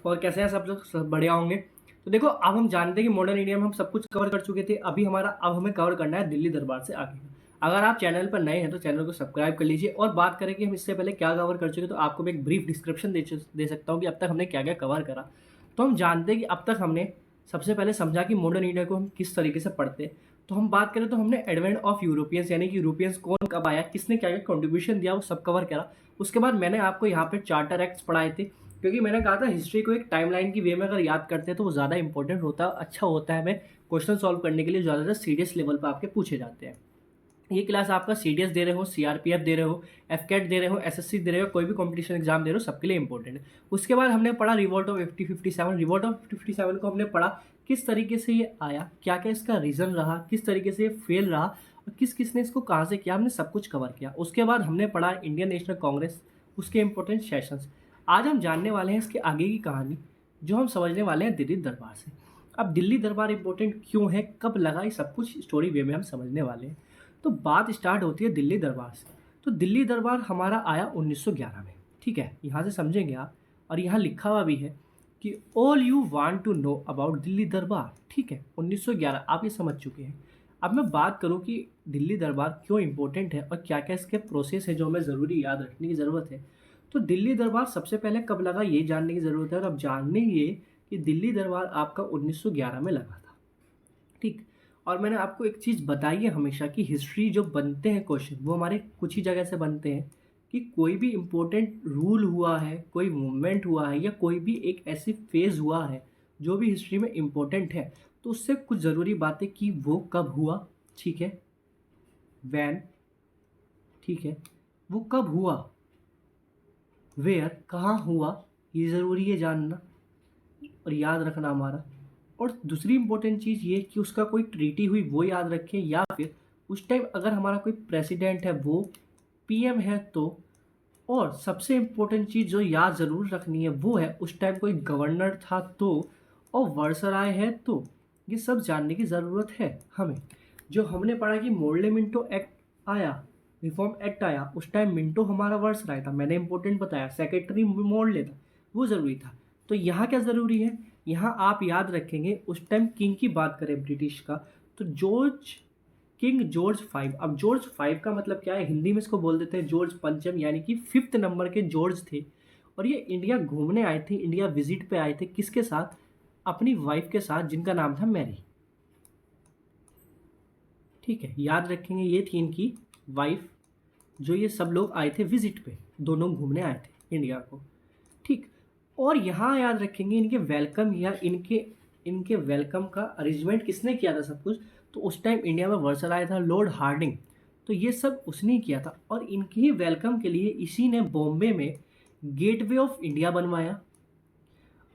और कैसे हैं सब लोग? सब बढ़िया होंगे। तो देखो, अब हम जानते हैं कि मॉडर्न इंडिया में हम सब कुछ कवर कर चुके थे। अब हमें कवर करना है दिल्ली दरबार से आगे। अगर आप चैनल पर नए हैं तो चैनल को सब्सक्राइब कर लीजिए। और बात करें कि हम इससे पहले क्या कवर कर चुके, तो आपको मैं एक ब्रीफ डिस्क्रिप्शन दे सकता हूँ कि अब तक हमने क्या क्या कवर करा। तो हम जानते हैं कि अब तक हमने सबसे पहले समझा कि मॉडर्न इंडिया को हम किस तरीके से पढ़ते हैं। तो हम बात करें तो हमने एडवेंट ऑफ यूरोपियंस, यानी कि यूरोपियंस कौन कब आया, किसने क्या क्या कॉन्ट्रीब्यूशन दिया, वो सब कवर करा। उसके बाद मैंने आपको यहाँ पे चार्टर एक्ट्स पढ़ाए थे, क्योंकि मैंने कहा था हिस्ट्री को एक टाइमलाइन की वे में अगर याद करते हैं तो वो ज़्यादा इंपॉर्टेंट होता है, अच्छा होता है। हमें क्वेश्चन सॉल्व करने के लिए ज़्यादातर सीरियस लेवल पर आपके पूछे जाते हैं। ये क्लास आपका सीडीएस दे रहे हो, सीआरपीएफ दे रहे हो, एफकेट दे रहे हो, एसएससी दे रहे हो, कोई भी कंपटीशन एग्जाम दे रहे हो, सबके लिए इंपॉर्टेंट है। उसके बाद हमने पढ़ा रिवोल्ट ऑफ 5057। रिवोल्ट ऑफ 57 को हमने पढ़ा किस तरीके से ये आया, क्या क्या इसका रीज़न रहा, किस तरीके से ये फेल रहा और किस किसने इसको कहाँ से किया, हमने सब कुछ कवर किया। उसके बाद हमने पढ़ा इंडियन नेशनल कांग्रेस, उसके इंपॉर्टेंट सेशंस। आज हम जानने वाले हैं इसके आगे की कहानी, जो हम समझने वाले हैं दिल्ली दरबार से। अब दिल्ली दरबार इंपॉर्टेंट क्यों है, कब लगा, ये सब कुछ स्टोरी वे में हम समझने वाले हैं। तो बात स्टार्ट होती है दिल्ली दरबार से। तो दिल्ली दरबार हमारा आया 1911 में, ठीक है, यहाँ से समझेंगे आप। और यहाँ लिखा हुआ भी है कि all you want to know about Delhi Darbar, ठीक है, 1911 आप ये समझ चुके हैं। अब मैं बात करूँ कि दिल्ली दरबार क्यों इंपॉर्टेंट है और क्या क्या इसके प्रोसेस है जो हमें ज़रूरी याद रखने की ज़रूरत है। तो दिल्ली दरबार सबसे पहले कब लगा ये जानने की ज़रूरत है। और अब जानने ये कि दिल्ली दरबार आपका 1911 में लगा था, ठीक। और मैंने आपको एक चीज़ बताई है हमेशा कि हिस्ट्री जो बनते हैं क्वेश्चन, वो हमारे कुछ ही जगह से बनते हैं। कि कोई भी इम्पोर्टेंट रूल हुआ है, कोई मूवमेंट हुआ है, या कोई भी एक ऐसी फेज हुआ है जो भी हिस्ट्री में इम्पोर्टेंट है, तो उससे कुछ ज़रूरी बातें कि वो कब हुआ, ठीक है, वैन, ठीक है, वो कब हुआ, वेयर, कहाँ हुआ, ये ज़रूरी है जानना और याद रखना हमारा। और दूसरी इंपॉर्टेंट चीज़ ये कि उसका कोई ट्रीटी हुई वो याद रखें, या फिर उस टाइम अगर हमारा कोई प्रेसिडेंट है वो पीएम है तो। और सबसे इम्पोर्टेंट चीज़ जो याद ज़रूर रखनी है वो है उस टाइम कोई गवर्नर था तो, और वर्सराय है तो। ये सब जानने की ज़रूरत है हमें। जो हमने पढ़ा कि मोर्ले मिंटो एक्ट आया, रिफॉर्म एक्ट आया, उस टाइम मिंटो हमारा वर्सराय था, मैंने इंपॉर्टेंट बताया, सेक्रेटरी मोर्ले था, वो ज़रूरी था। तो यहाँ क्या ज़रूरी है, यहाँ आप याद रखेंगे उस टाइम किंग की बात करें ब्रिटिश का, तो किंग जॉर्ज फाइव। अब जॉर्ज फाइव का मतलब क्या है, हिंदी में इसको बोल देते हैं जॉर्ज पंचम, यानी कि 5th नंबर के जॉर्ज थे। और ये इंडिया घूमने आए थे, इंडिया विजिट पे आए थे, किसके साथ, अपनी वाइफ के साथ, जिनका नाम था मैरी, ठीक है, याद रखेंगे ये थी इनकी वाइफ, जो ये सब लोग आए थे विजिट पे, दोनों घूमने आए थे इंडिया को, ठीक। और यहाँ याद रखेंगे इनके वेलकम, या इनके इनके वेलकम का अरेंजमेंट किसने किया था सब कुछ। तो उस टाइम इंडिया में वर्सर आया था लॉर्ड हार्डिंग, तो ये सब उसने किया था। और इनके ही वेलकम के लिए इसी ने बॉम्बे में गेटवे ऑफ इंडिया बनवाया।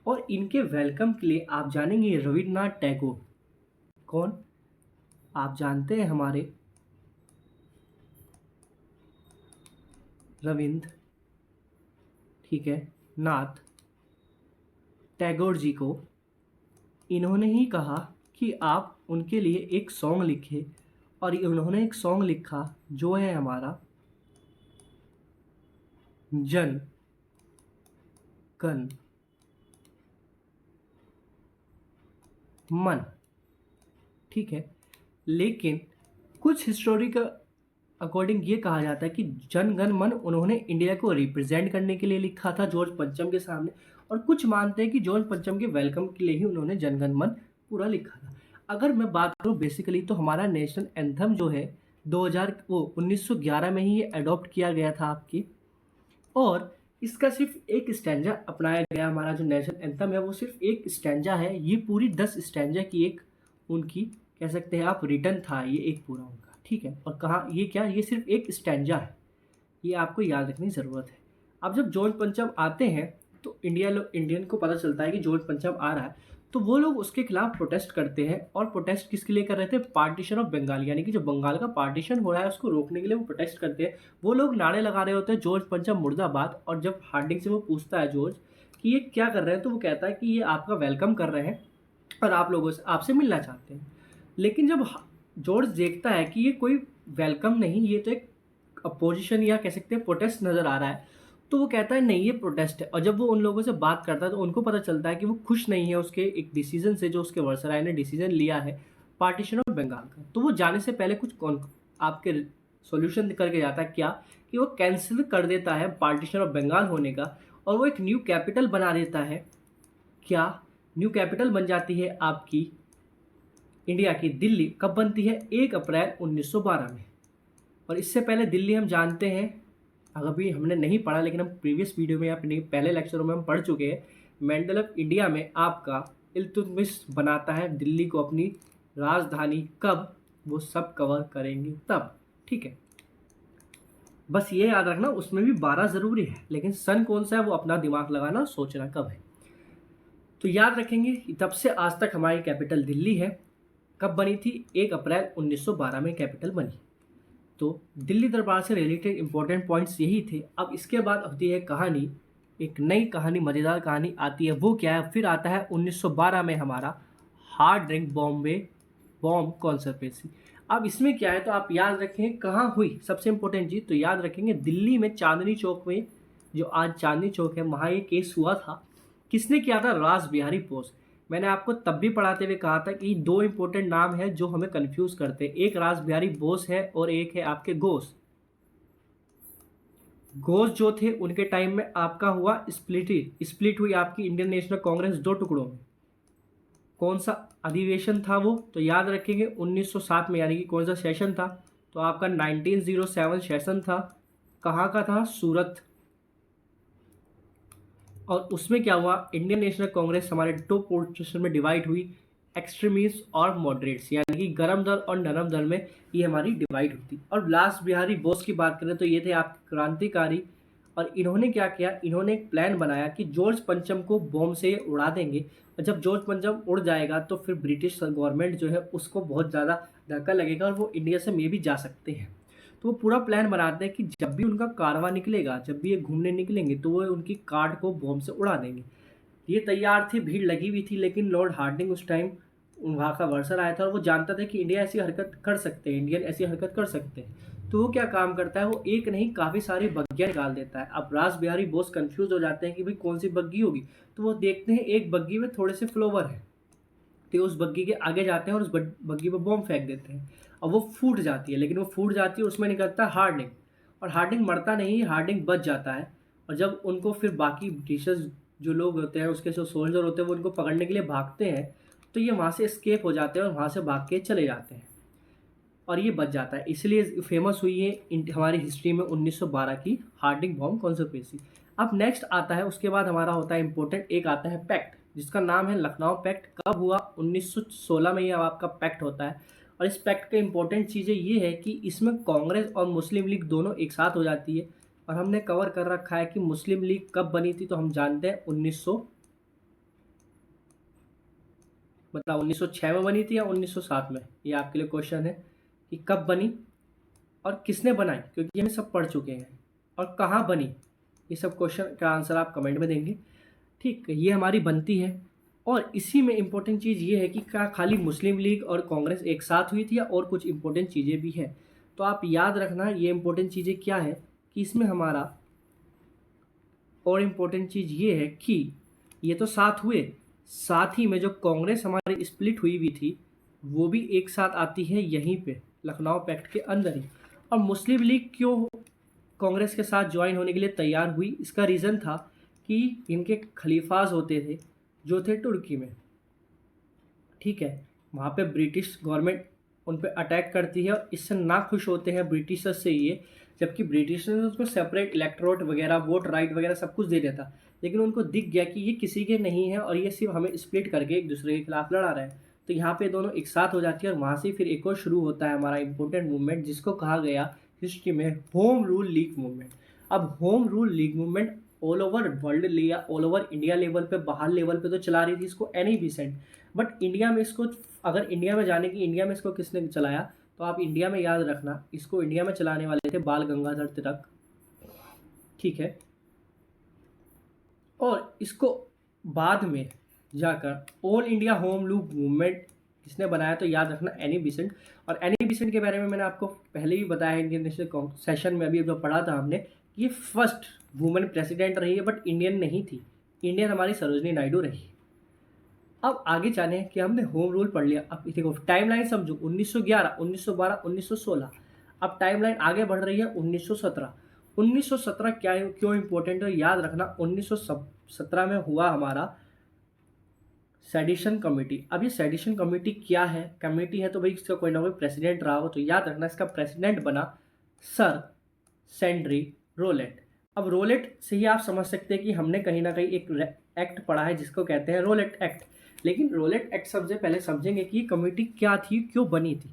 और इनके वेलकम के लिए आप जानेंगे रविन्द्रनाथ टैगोर, कौन, आप जानते हैं हमारे रविंद्र, ठीक है, नाथ टैगोर जी को इन्होंने ही कहा कि आप उनके लिए एक सॉन्ग लिखे। और उन्होंने एक सॉन्ग लिखा जो है हमारा जन गण मन, ठीक है। लेकिन कुछ हिस्टोरी का अकॉर्डिंग ये कहा जाता है कि जन गण मन उन्होंने इंडिया को रिप्रेजेंट करने के लिए लिखा था जॉर्ज पंचम के सामने। और कुछ मानते हैं कि जॉर्ज पंचम के वेलकम के लिए ही उन्होंने जन गण मन पूरा लिखा था। अगर मैं बात करूँ बेसिकली, तो हमारा नेशनल एंथम जो है 1911 में ही ये अडॉप्ट किया गया था आपकी। और इसका सिर्फ एक स्टैंजा अपनाया गया, हमारा जो नेशनल एंथम है वो सिर्फ एक स्टैंजा है। ये पूरी 10 स्टैंजा की एक उनकी, कह सकते हैं आप, रिटर्न था ये एक पूरा उनका, ठीक है। और कहाँ ये क्या, ये सिर्फ एक स्टैंजा है, ये आपको याद रखने की ज़रूरत है। अब जब जॉर्ज पंचम आते हैं तो इंडियन को पता चलता है कि जॉर्ज पंचम आ रहा है, तो वो लोग उसके खिलाफ प्रोटेस्ट करते हैं। और प्रोटेस्ट किसके लिए कर रहे थे, पार्टीशन ऑफ बंगाल, यानी कि जो बंगाल का पार्टीशन हो रहा है उसको रोकने के लिए वो प्रोटेस्ट करते हैं। वो लोग नारे लगा रहे होते हैं जॉर्ज पंचम मुर्दाबाद। और जब हार्डिंग से वो पूछता है जॉर्ज कि ये क्या कर रहे हैं, तो वो कहता है कि ये आपका वेलकम कर रहे हैं और आप लोगों से आपसे मिलना चाहते हैं। लेकिन जब जॉर्ज देखता है कि ये कोई वेलकम नहीं, ये तो एक अपोजिशन या कह सकते हैं प्रोटेस्ट नज़र आ रहा है, तो वो कहता है नहीं ये प्रोटेस्ट है, और जब वो उन लोगों से बात करता है तो उनको पता चलता है कि वो खुश नहीं है उसके एक डिसीजन से जो उसके वायसराय ने डिसीजन लिया है पार्टीशन ऑफ बंगाल का। तो वो जाने से पहले कुछ आपके सॉल्यूशन करके जाता है, क्या कि वो कैंसिल कर देता है पार्टीशन ऑफ बंगाल होने का, और वो एक न्यू कैपिटल बना देता है। क्या न्यू कैपिटल बन जाती है आपकी इंडिया की दिल्ली। कब बनती है? 1 अप्रैल 1912 में। और इससे पहले दिल्ली हम जानते हैं, अगर भी हमने नहीं पढ़ा लेकिन हम प्रीवियस वीडियो में या पहले लेक्चरों में हम पढ़ चुके हैं, मेंडल ऑफ इंडिया में आपका इल्तुतमिश बनाता है दिल्ली को अपनी राजधानी। कब? वो सब कवर करेंगे तब। ठीक है, बस ये याद रखना, उसमें भी 12 ज़रूरी है, लेकिन सन कौन सा है वो अपना दिमाग लगाना, सोचना कब है। तो याद रखेंगे तब से आज तक हमारी कैपिटल दिल्ली है। कब बनी थी? 1 अप्रैल 1912 में कैपिटल बनी। तो दिल्ली दरबार से रिलेटेड इंपॉर्टेंट पॉइंट्स यही थे। अब इसके बाद होती है कहानी, एक नई कहानी, मज़ेदार कहानी आती है। वो क्या है? फिर आता है 1912 में हमारा हार्ड ड्रिंक बॉम्ब कॉन्स्पिरेसी। अब इसमें क्या है तो आप याद रखें कहाँ हुई, सबसे इंपॉर्टेंट चीज़ तो याद रखेंगे दिल्ली में चांदनी चौक में, जो आज चांदनी चौक है, वहाँ ये केस हुआ था। किसने किया था? रास बिहारी बोस। मैंने आपको तब भी पढ़ाते हुए कहा था कि 2 इंपॉर्टेंट नाम हैं जो हमें कंफ्यूज करते हैं, एक रास बिहारी बोस है और एक है आपके घोष। घोष जो थे उनके टाइम में आपका हुआ स्प्लिट हुई आपकी इंडियन नेशनल कांग्रेस 2 टुकड़ों में। कौन सा अधिवेशन था वो? तो याद रखेंगे 1907 में, यानी कि कौन सा सेशन था? तो आपका 1907 सेशन था। कहाँ का था? सूरत। और उसमें क्या हुआ? इंडियन नेशनल कांग्रेस हमारे 2 पोर्शन में डिवाइड हुई, एक्सट्रीमिस्ट और मॉडरेट्स, यानी कि गरम दल और नरम दल में ये हमारी डिवाइड होती। और लास्ट बिहारी बोस की बात करें तो ये थे आपके क्रांतिकारी, और इन्होंने क्या किया? इन्होंने एक प्लान बनाया कि जॉर्ज पंचम को बॉम्ब से उड़ा देंगे, और जब जॉर्ज पंचम उड़ जाएगा तो फिर ब्रिटिश गवर्नमेंट जो है उसको बहुत ज़्यादा धक्का लगेगा और वो इंडिया से मे भी जा सकते हैं। तो वो पूरा प्लान बनाते हैं कि जब भी उनका कारवां निकलेगा, जब भी ये घूमने निकलेंगे, तो वो उनकी कार्ड को बॉम्ब से उड़ा देंगे। ये तैयार थे, भीड़ लगी हुई थी, लेकिन लॉर्ड हार्डिंग उस टाइम वहाँ का वर्सर आया था और वो जानता था कि इंडिया ऐसी हरकत कर सकते हैं, इंडियन ऐसी हरकत कर सकते हैं। तो वो क्या काम करता है? वो एक नहीं काफ़ी सारी बग्गियाँ निकाल देता है। अब रास बिहारी बोस कंफ्यूज हो जाते हैं कि भाई कौन सी बग्गी होगी, तो वो देखते हैं एक बग्गी में थोड़े से फ्लोवर है, तो उस बग्गी के आगे जाते हैं और उस बग्गी पर बॉम्ब फेंक देते हैं। और वो फूट जाती है, लेकिन वो फूट जाती है, उसमें निकलता है हार्डिंग, और हार्डिंग मरता नहीं, हार्डिंग बच जाता है। और जब उनको फिर बाकी ब्रिटिशर्स जो लोग होते हैं, उसके जो सोल्जर होते हैं, वो उनको पकड़ने के लिए भागते हैं, तो ये वहाँ से एस्केप हो जाते हैं और वहाँ से भाग के चले जाते हैं और ये बच जाता है। इसलिए फेमस हुई है हमारी हिस्ट्री में 1912 की हार्डिंग बॉम्ब कॉन्स्पिरेसी। अब नेक्स्ट आता है, उसके बाद हमारा होता है इंपॉर्टेंट, एक आता है पैक्ट जिसका नाम है लखनऊ पैक्ट। कब हुआ? 1916 में ये आपका पैक्ट होता है। और इस पैक्ट का इंपॉर्टेंट चीज़ें ये है कि इसमें कांग्रेस और मुस्लिम लीग दोनों एक साथ हो जाती है। और हमने कवर कर रखा है कि मुस्लिम लीग कब बनी थी, तो हम जानते हैं 1906 में बनी थी या 1907 में, ये आपके लिए क्वेश्चन है कि कब बनी और किसने बनाई, क्योंकि ये हम सब पढ़ चुके हैं। और कहाँ बनी, ये सब क्वेश्चन का आंसर आप कमेंट में देंगे। ठीक, ये हमारी बनती है। और इसी में इम्पोर्टेंट चीज़ ये है कि क्या खाली मुस्लिम लीग और कांग्रेस एक साथ हुई थी या और कुछ इम्पोर्टेंट चीज़ें भी हैं। तो आप याद रखना ये इम्पोर्टेंट चीज़ें क्या है कि इसमें हमारा और इम्पोर्टेंट चीज़ ये है कि ये तो साथ हुए, साथ ही में जो कांग्रेस हमारी स्प्लिट हुई हुई थी वो भी एक साथ आती है यहीं पे लखनऊ पैक्ट के अंदर ही। और मुस्लिम लीग क्यों कांग्रेस के साथ ज्वाइन होने के लिए तैयार हुई? इसका रीज़न था कि इनके खलीफाज होते थे जो थे तुर्की में। ठीक है, वहाँ पे ब्रिटिश गवर्नमेंट उन पे अटैक करती है और इससे ना खुश होते हैं ब्रिटिशर्स से ये, जबकि ब्रिटिशर्स ने उसको सेपरेट इलेक्टोरेट वगैरह, वोट राइट वगैरह सब कुछ दे दिया था, लेकिन उनको दिख गया कि ये किसी के नहीं है और ये सिर्फ हमें स्प्लिट करके एक दूसरे के खिलाफ लड़ा रहे हैं। तो यहाँ पे दोनों एक साथ हो जाती है और वहाँ से फिर एक और शुरू होता है हमारा इंपॉर्टेंट मूवमेंट जिसको कहा गया हिस्ट्री में होम रूल लीग मूवमेंट। अब home rule league movement all over world लिया, ऑल ओवर इंडिया लेवल पे, बाहर लेवल पे तो चला रही थी इसको एनी बिसेंट, बट इंडिया में इसको, अगर इंडिया में जाने की, इंडिया में इसको किसने चलाया, तो आप इंडिया में याद रखना इसको इंडिया में चलाने वाले थे बाल गंगाधर तिलक। ठीक है, और इसको बाद में जाकर all India home rule movement किसने बनाया, तो याद रखना एनी बिसेंट। और एनी बिसेंट के बारे में मैंने आपको पहले ही बताया इंडियन नेशनल सेशन में, अभी जो पढ़ा था हमने ये फर्स्ट वुमेन प्रेसिडेंट रही है, बट इंडियन नहीं थी। इंडियन हमारी सरोजनी नायडू रही। अब आगे जाने कि हमने होम रूल पढ़ लिया। अब देखो टाइमलाइन समझो, 1911, 1912, 1916। अब टाइमलाइन आगे बढ़ रही है 1917। 1917 क्या है, क्यों इंपॉर्टेंट है याद रखना। 1917 में हुआ हमारा सेडिशन कमेटी। अब ये सेडिशन कमेटी क्या है, कमेटी है तो भाई इसका कोई ना कोई प्रेसिडेंट रहा हो, तो याद रखना इसका प्रेसिडेंट बना सर सेंड्री रोलेट। अब रोलेट से ही आप समझ सकते हैं कि हमने कहीं ना कहीं एक एक्ट पढ़ा है जिसको कहते हैं रोलेट एक्ट। लेकिन रोलेट एक्ट सबसे पहले समझेंगे कि ये कमेटी क्या थी, क्यों बनी थी।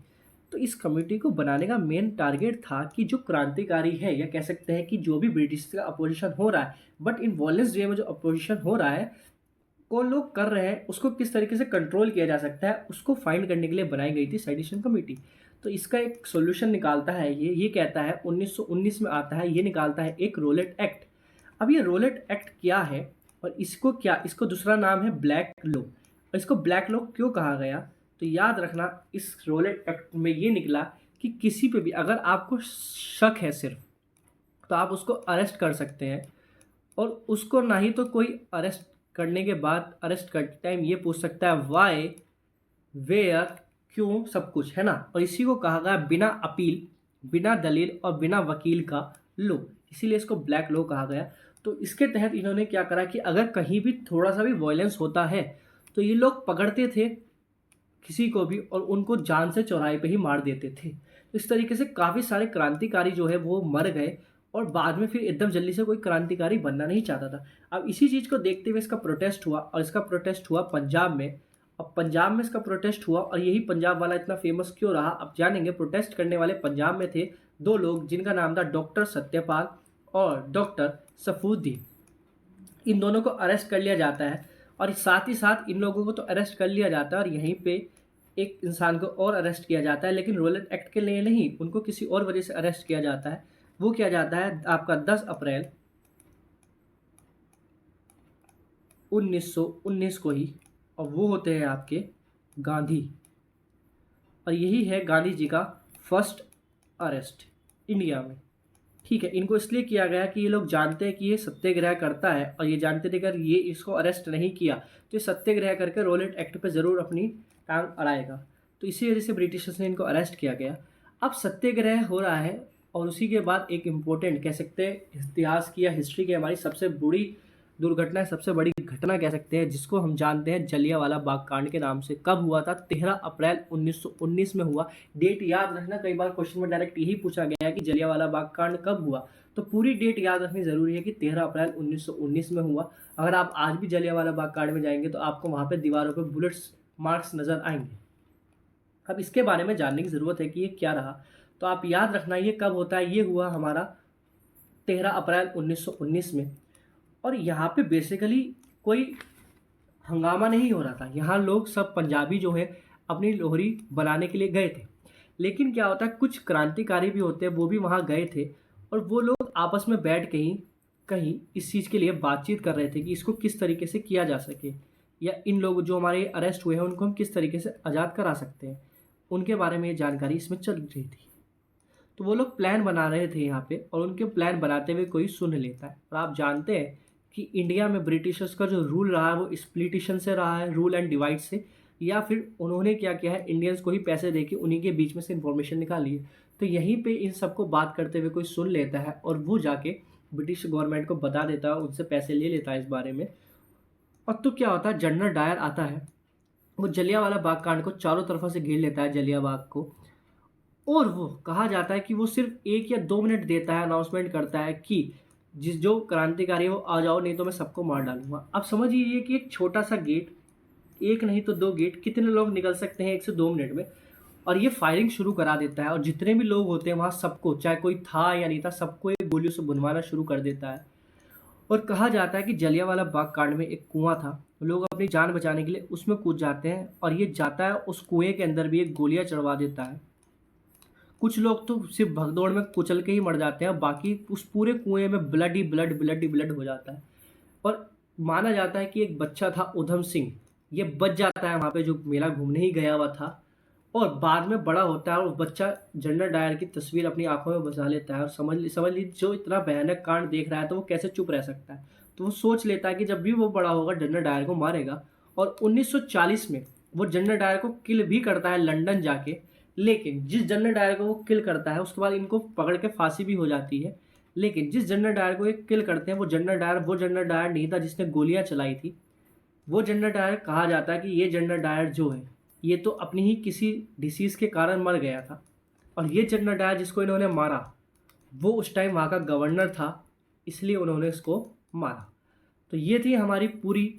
तो इस कमेटी को बनाने का मेन टारगेट था कि जो क्रांतिकारी है, या कह सकते हैं कि जो भी ब्रिटिश का अपोजिशन हो रहा है, बट इन वॉयलेंस वे में जो अपोजिशन हो रहा है, कौन लोग कर रहे हैं, उसको किस तरीके से कंट्रोल किया जा सकता है, उसको फाइंड करने के लिए बनाई गई थी सेडिशन कमेटी। तो इसका एक सॉल्यूशन निकालता है ये कहता है 1919 में आता है, ये निकालता है एक रोलेट एक्ट। अब ये रोलेट एक्ट क्या है और इसको दूसरा नाम है ब्लैक लॉ। और इसको ब्लैक लॉ क्यों कहा गया, तो याद रखना इस रोलेट एक्ट में ये निकला कि किसी पे भी अगर आपको शक है सिर्फ, तो आप उसको अरेस्ट कर सकते हैं। और उसको ना ही तो कोई अरेस्ट करने के बाद, अरेस्ट करते टाइम ये पूछ सकता है वाई, वेयर, क्यों, सब कुछ है ना। और इसी को कहा गया बिना अपील, बिना दलील और बिना वकील का लो, इसीलिए इसको ब्लैक लो कहा गया। तो इसके तहत इन्होंने क्या करा कि अगर कहीं भी थोड़ा सा भी वायलेंस होता है तो ये लोग पकड़ते थे किसी को भी और उनको जान से चौराहे पे ही मार देते थे। तो इस तरीके से काफ़ी सारे क्रांतिकारी जो है वो मर गए और बाद में फिर एकदम जल्दी से कोई क्रांतिकारी बनना नहीं चाहता था। अब इसी चीज़ को देखते हुए इसका प्रोटेस्ट हुआ और इसका प्रोटेस्ट हुआ पंजाब में। अब पंजाब में इसका प्रोटेस्ट हुआ और यही पंजाब वाला इतना फेमस क्यों रहा, अब जानेंगे। प्रोटेस्ट करने वाले पंजाब में थे दो लोग जिनका नाम था डॉक्टर सत्यपाल और डॉक्टर सफुद्दीन। इन दोनों को अरेस्ट कर लिया जाता है और साथ ही साथ इन लोगों को तो अरेस्ट कर लिया जाता है और यहीं पे एक इंसान को और अरेस्ट किया जाता है, लेकिन रोलेट एक्ट के लिए नहीं, उनको किसी और वजह से अरेस्ट किया जाता है। वो किया जाता है आपका 10 अप्रैल 1919 को ही, और वो होते हैं आपके गांधी। और यही है गांधी जी का फर्स्ट अरेस्ट इंडिया में। ठीक है, इनको इसलिए किया गया कि ये लोग जानते हैं कि ये सत्याग्रह करता है और ये जानते थे कि अगर ये इसको अरेस्ट नहीं किया तो ये सत्याग्रह करके रोलेट एक्ट पे ज़रूर अपनी टांग अड़ाएगा। तो इसी वजह से ब्रिटिशर्स ने इनको अरेस्ट किया गया। अब सत्याग्रह हो रहा है और उसी के बाद एक इम्पोर्टेंट कह सकते हैं इतिहास की या हिस्ट्री की हमारी सबसे बुरी दुर्घटना, सबसे बड़ी घटना कह सकते हैं, जिसको हम जानते हैं जलियांवाला बाग कांड के नाम से। कब हुआ था, 13 अप्रैल 1919 में हुआ। डेट याद रखना, कई बार क्वेश्चन में डायरेक्ट यही पूछा गया है कि जलियांवाला बाग कांड कब हुआ, तो पूरी डेट याद रखनी जरूरी है कि 13 अप्रैल 1919 में हुआ। अगर आप आज भी जलियांवाला बाग कांड में जाएंगे तो आपको वहाँ पे दीवारों पर बुलेट्स मार्क्स नजर आएंगे। अब इसके बारे में जानने की ज़रूरत है कि ये क्या रहा, तो आप याद रखना ये कब होता है। ये हुआ हमारा 13 अप्रैल 1919 में। और यहाँ पे बेसिकली कोई हंगामा नहीं हो रहा था, यहाँ लोग सब पंजाबी जो है अपनी लोहरी बनाने के लिए गए थे। लेकिन क्या होता है, कुछ क्रांतिकारी भी होते हैं वो भी वहाँ गए थे और वो लोग आपस में बैठ के ही कहीं इस चीज़ के लिए बातचीत कर रहे थे कि इसको किस तरीके से किया जा सके, या इन लोग जो हमारे अरेस्ट हुए हैं उनको हम किस तरीके से आज़ाद करा सकते हैं, उनके बारे में ये जानकारी इसमें चल रही थी। तो वो लोग प्लान बना रहे थे यहाँ पे, और उनके प्लान बनाते हुए कोई सुन लेता है। और आप जानते हैं कि इंडिया में ब्रिटिशर्स का जो रूल रहा है वो स्प्लिटिशन से रहा है, रूल एंड डिवाइड से, या फिर उन्होंने क्या किया है, इंडियंस को ही पैसे देके उन्हीं के बीच में से इन्फॉर्मेशन निकाली है। तो यहीं पे इन सबको बात करते हुए कोई सुन लेता है और वो जाके ब्रिटिश गवर्नमेंट को बता देता है, उनसे पैसे ले लेता है इस बारे में। और तो क्या होता है, जनरल डायर आता है, वो जलियांवाला बाग कांड को चारों तरफों से घेर लेता है, जलियांवाला बाग को। और वो कहा जाता है कि वो सिर्फ 1 या 2 मिनट देता है, अनाउंसमेंट करता है कि जिस जो क्रांतिकारी है वो आ जाओ, नहीं तो मैं सबको मार डालूंगा। अब समझिए कि एक छोटा सा गेट, एक नहीं तो 2 गेट, कितने लोग निकल सकते हैं 1 से 2 मिनट में, और ये फायरिंग शुरू करा देता है। और जितने भी लोग होते हैं वहाँ सबको, चाहे कोई था या नहीं था, सबको एक गोलियों से भुनवाना शुरू कर देता है। और कहा जाता है कि जलियांवाला बाग कांड में एक कुआं था, लोग अपनी जान बचाने के लिए उसमें कूद जाते हैं और ये जाता है उस कुएं के अंदर भी एक गोलियां चढ़वा देता है। कुछ लोग तो सिर्फ भगदौड़ में कुचल के ही मर जाते हैं, बाकी उस पूरे कुएं में ब्लड ही ब्लड, ब्लड ही ब्लड हो जाता है। और माना जाता है कि एक बच्चा था उधम सिंह, ये बच जाता है वहाँ पे, जो मेला घूमने ही गया हुआ था, और बाद में बड़ा होता है और बच्चा जनरल डायर की तस्वीर अपनी आंखों में बसा लेता है और समझ लीजिए जो इतना भयानक कांड देख रहा है तो वो कैसे चुप रह सकता है। तो वो सोच लेता है कि जब भी वो बड़ा होगा जनरल डायर को मारेगा। और 1940 में वो जनरल डायर को किल भी करता है लंदन जाके। लेकिन जिस जनरल डायर को वो किल करता है उसके बाद इनको पकड़ के फांसी भी हो जाती है। लेकिन जिस जनरल डायर को ये किल करते हैं वो जनरल डायर नहीं था जिसने गोलियां चलाई थी। वो जनरल डायर कहा जाता है कि ये जनरल डायर जो है ये तो अपनी ही किसी डिसीज़ के कारण मर गया था। और ये जनरल डायर जिसको इन्होंने मारा वो उस टाइम वहाँ का गवर्नर था, इसलिए उन्होंने इसको मारा। तो ये थी हमारी पूरी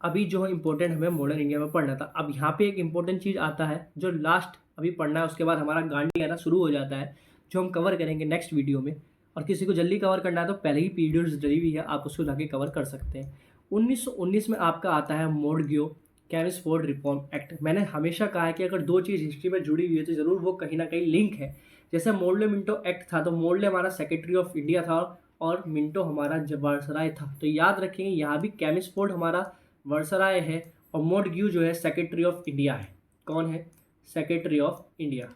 अभी जो है इम्पोर्टेंट हमें मॉडर्न इंडिया में पढ़ना था। अब यहाँ पे एक इम्पोर्टेंट चीज़ आता है जो लास्ट अभी पढ़ना है, उसके बाद हमारा गांधी एरा शुरू हो जाता है जो हम कवर करेंगे नेक्स्ट वीडियो में। और किसी को जल्दी कवर करना है तो पहले ही पीडीएफ डली हुई है, आप उसको जाके कवर कर सकते हैं। 1919 में आपका आता है मोडग्यो कैमिसफोर्ड रिफॉर्म एक्ट। मैंने हमेशा कहा है कि अगर दो चीज़ हिस्ट्री में जुड़ी हुई है तो ज़रूर वो कहीं ना कहीं लिंक है। जैसे मोर्ले मिंटो एक्ट था तो मोर्ले हमारा सेक्रेटरी ऑफ इंडिया था और मिंटो हमारा वायसराय था। तो याद रखेंगे यहाँ भी कैमिसफोर्ड हमारा वायसराय है और मोडग्यू जो है सेक्रेटरी ऑफ इंडिया है। कौन है? Secretary of India.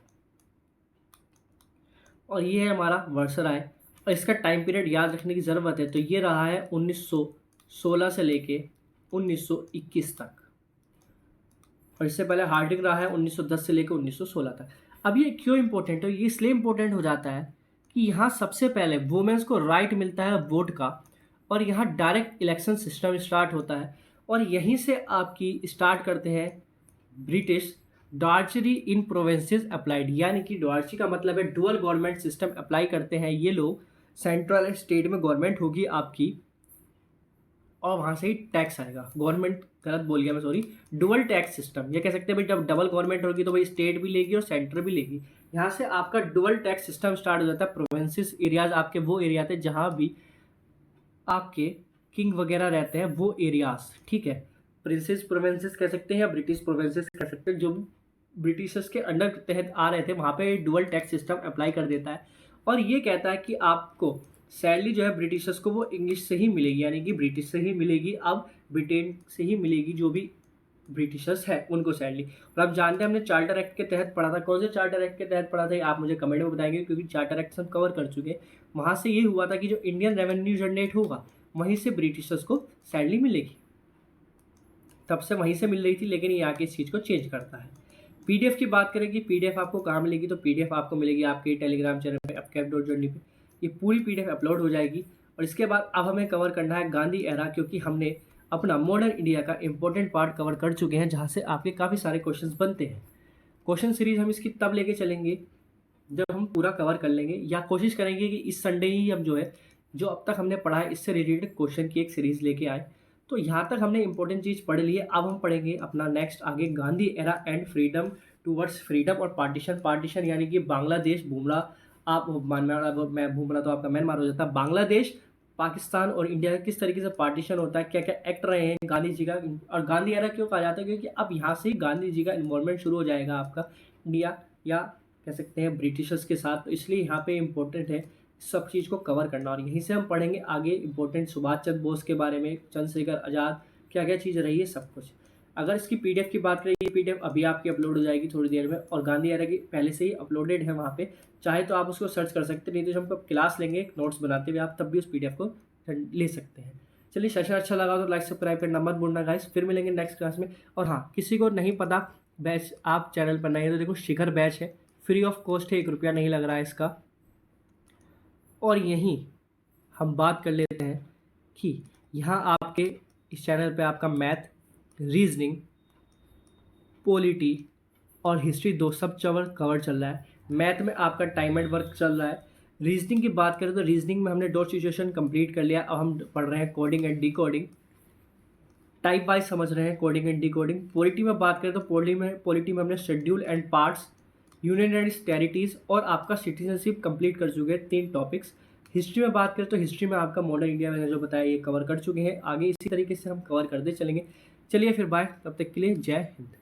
और ये है हमारा वायसराय और इसका टाइम पीरियड याद रखने की ज़रूरत है। तो ये रहा है 1916 से लेके 1921 तक। और इससे पहले हार्डिंग रहा है 1910 से लेकर 1916 तक। अब ये क्यों इंपॉर्टेंट है? ये इसलिए इंपॉर्टेंट हो जाता है कि यहाँ सबसे पहले वुमेन्स को राइट मिलता है वोट का और यहाँ डायरेक्ट इलेक्शन सिस्टम स्टार्ट होता है। और यहीं से आपकी स्टार्ट करते हैं ब्रिटिश डॉर्चरी इन प्रोविंसेस अप्लाइड, यानी कि डॉर्ची का मतलब है डुअल गवर्नमेंट सिस्टम अप्लाई करते हैं ये लोग। सेंट्रल स्टेट में गवर्नमेंट होगी आपकी और वहाँ से ही टैक्स आएगा। गवर्नमेंट गलत बोल गया मैं, सॉरी। डुअल टैक्स सिस्टम ये कह सकते हैं भाई, जब डबल गवर्नमेंट होगी तो भाई स्टेट भी लेगी और सेंटर भी लेगी। यहाँ से आपका डुअल टैक्स सिस्टम स्टार्ट हो जाता है। प्रोविंसेस एरियाज आपके वो एरिया थे जहाँ भी आपके किंग वगैरह रहते हैं वो एरियाज, ठीक है। प्रिंसेस प्रोविंसेस कह सकते हैं या ब्रिटिश प्रोविंसेस कह सकते हैं, जो ब्रिटिशर्स के अंडर तहत आ रहे थे वहाँ पे डुअल टैक्स सिस्टम अप्लाई कर देता है। और ये कहता है कि आपको सैलरी जो है ब्रिटिशर्स को वो इंग्लिश से ही मिलेगी, यानी कि ब्रिटिश से ही मिलेगी, अब ब्रिटेन से ही मिलेगी। जो भी ब्रिटिशर्स है उनको सैलरी। और आप जानते हैं हमने चार्टर एक्ट के तहत पढ़ा था। कौन से चार्टर एक्ट के तहत पढ़ा था आप मुझे कमेंट में बताएंगे, क्योंकि चार्टर एक्ट हम कवर कर चुके हैं। वहाँ से ये हुआ था कि जो इंडियन रेवेन्यू जनरेट होगा वहीं से ब्रिटिशर्स को सैलरी मिलेगी। तब से वहीं से मिल रही थी, लेकिन ये आके इस चीज़ को चेंज करता है। पीडीएफ की बात करें कि पीडीएफ आपको कहाँ मिलेगी, तो पीडीएफ आपको मिलेगी आपके टेलीग्राम चैनल पे upcap.journey पे। ये पूरी पीडीएफ अपलोड हो जाएगी। और इसके बाद अब हमें कवर करना है गांधी एरा, क्योंकि हमने अपना मॉडर्न इंडिया का इंपॉर्टेंट पार्ट कवर कर चुके हैं जहाँ से आपके काफ़ी सारे क्वेश्चंस बनते हैं। क्वेश्चन सीरीज हम इसकी तब लेके चलेंगे जब हम पूरा कवर कर लेंगे, या कोशिश करेंगे कि इस संडे ही हम जो है जो अब तक हमने पढ़ा है इससे रिलेटेड क्वेश्चन की एक सीरीज लेके आए। तो यहाँ तक हमने इंपॉर्टेंट चीज़ पढ़ ली है। अब हम पढ़ेंगे अपना नेक्स्ट आगे Gandhi era and freedom towards freedom और पार्टीशन यानी कि बांग्लादेश भूमरा, आप मैं भूमरा तो आपका म्यांमार हो जाता है। बांग्लादेश, पाकिस्तान और इंडिया का किस तरीके से पार्टीशन होता है, क्या क्या एक्ट रहे हैं गांधी जी का। और गांधी एरा क्यों कहा जाता है? क्योंकि अब यहाँ से ही गांधी जी का इन्वॉल्वमेंट शुरू हो जाएगा आपका इंडिया या कह सकते हैं ब्रिटिशर्स के साथ। तो इसलिए यहाँ पे इम्पोर्टेंट है सब चीज़ को कवर करना। और यहीं से हम पढ़ेंगे आगे इंपॉर्टेंट सुभाष चंद्र बोस के बारे में, चंद्रशेखर आज़ाद, क्या क्या चीज़ रही है सब कुछ। अगर इसकी पीडीएफ की बात करें, ये पीडीएफ अभी आपकी अपलोड हो जाएगी थोड़ी देर में। और गांधी एरा की पहले से ही अपलोडेड है वहाँ पे, चाहे तो आप उसको सर्च कर सकते हैं, नहीं तो हम कब क्लास लेंगे नोट्स बनाते हुए आप तब भी उस पीडीएफ को ले सकते हैं। चलिए सेशन अच्छा लगा तो लाइक सब्सक्राइब करना मत भूलना गाइस। फिर मिलेंगे नेक्स्ट क्लास में। और हाँ, किसी को नहीं पता बैच आप चैनल पर नए हैं तो देखो शिखर बैच है, फ्री ऑफ कॉस्ट है, 1 रुपया नहीं लग रहा है इसका। और यहीं हम बात कर लेते हैं कि यहाँ आपके इस चैनल पे आपका मैथ, रीजनिंग, पॉलिटी और हिस्ट्री दो सब कवर चल रहा है। मैथ में आपका टाइम एंड वर्क चल रहा है। रीजनिंग की बात करें तो रीजनिंग में हमने डॉट सिचुएशन कंप्लीट कर लिया। अब हम पढ़ रहे हैं coding and decoding, type wise समझ रहे हैं कोडिंग एंड डिकोडिंग। पॉलिटी में बात करें तो पॉलिटी में हमने schedule and parts, union and territories और आपका सिटीजनशिप कंप्लीट कर चुके हैं, 3 टॉपिक्स। हिस्ट्री में बात करें तो हिस्ट्री में आपका मॉडर्न इंडिया मैंने जो बताया ये कवर कर चुके हैं। आगे इसी तरीके से हम कवर करते चलेंगे। चलिए फिर बाय, तब तक के लिए जय हिंद।